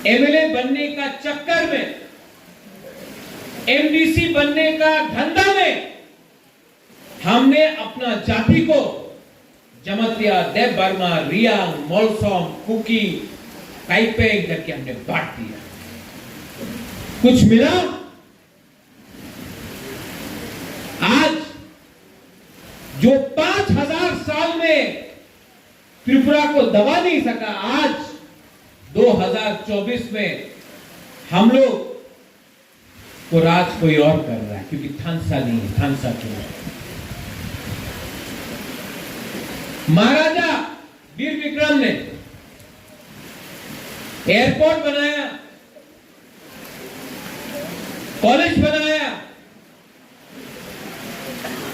MLA बनने का चक्कर में, एमडीसी बनने का धंधा में हमने अपना जाति को जमतिया, देव बर्मा, रियांग, मोलसोम, कुकी, ताइपेंग करके हमने बांट दिया। कुछ मिला? आज जो 5000 साल में त्रिपुरा को दबा नहीं सका, आज 2024 में हम लोग को राज कोई और कर रहा है, क्योंकि थानसा नहीं है। थानसा क्यों है? महाराजा वीर विक्रम ने एयरपोर्ट बनाया, कॉलेज बनाया।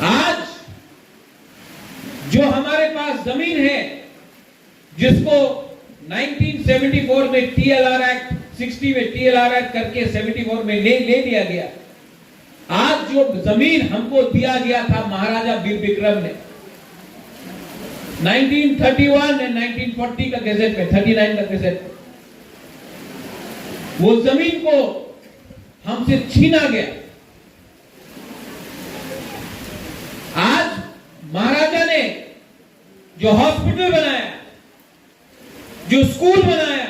आज जो हमारे पास जमीन है, जिसको 1974 में टीएलआर एक्ट, 60 में टीएलआर एक्ट करके 74 में ले लिया गया। आज जो जमीन हमको दिया गया था महाराजा वीर विक्रम ने 1931 और 1940 का गैजेट में, 39 का गैजेट में, वो जमीन को हमसे छीना गया। आज महाराजा ने जो हॉस्पिटल बनाया, जो स्कूल बनाया,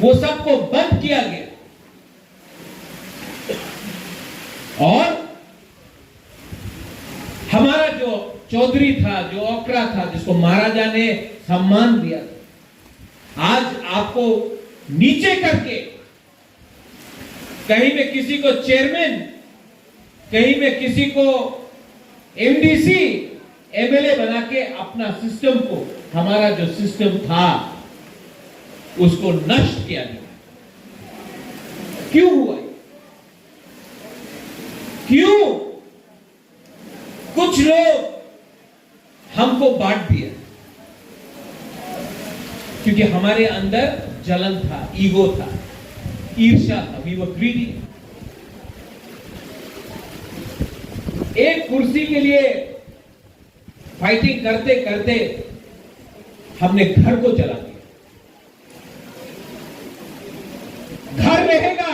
वो सबको बंद किया गया। और हमारा जो चौधरी था, जो ओकरा था, जिसको महाराजा ने सम्मान दिया था, आज आपको नीचे करके कहीं में किसी को चेयरमैन, कहीं में किसी को एमडीसी, एमएलए बना के अपना सिस्टम को, हमारा जो सिस्टम था उसको नष्ट किया गया। क्यों हुआ? क्यों? कुछ लोग हमको बांट दिया क्योंकि हमारे अंदर जलन था, ईगो था, ईर्ष्या था। We were greedy. एक कुर्सी के लिए फाइटिंग करते करते हमने घर को जला दिया। घर रहेगा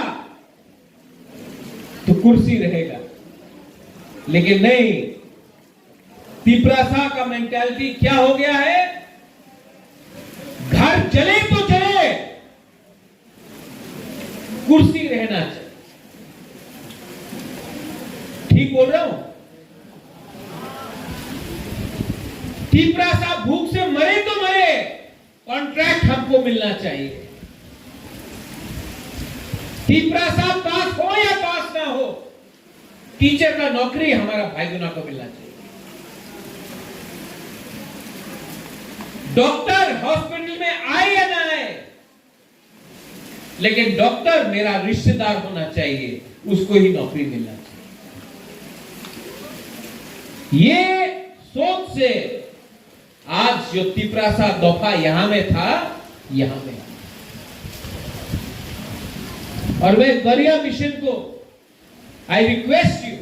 तो कुर्सी रहेगा, लेकिन नहीं। तिपरासा का मेंटालिटी क्या हो गया है? घर जले तो जले, कुर्सी रहना चाहिए। ठीक बोल रहा हूं? तिपरासा भूख से मरे तो मरे, कॉन्ट्रैक्ट हमको मिलना चाहिए। तिपरासा पास हो या पास ना हो, टीचर का नौकरी हमारा भाई गुना को मिलना चाहिए। डॉक्टर हॉस्पिटल में आए या ना आए, लेकिन डॉक्टर मेरा रिश्तेदार होना चाहिए, उसको ही नौकरी मिलना चाहिए। ये सोच से आज जो तिपरासा दफा यहां में था, यहां में। और मैं गरिया मिशन को आई रिक्वेस्ट यू,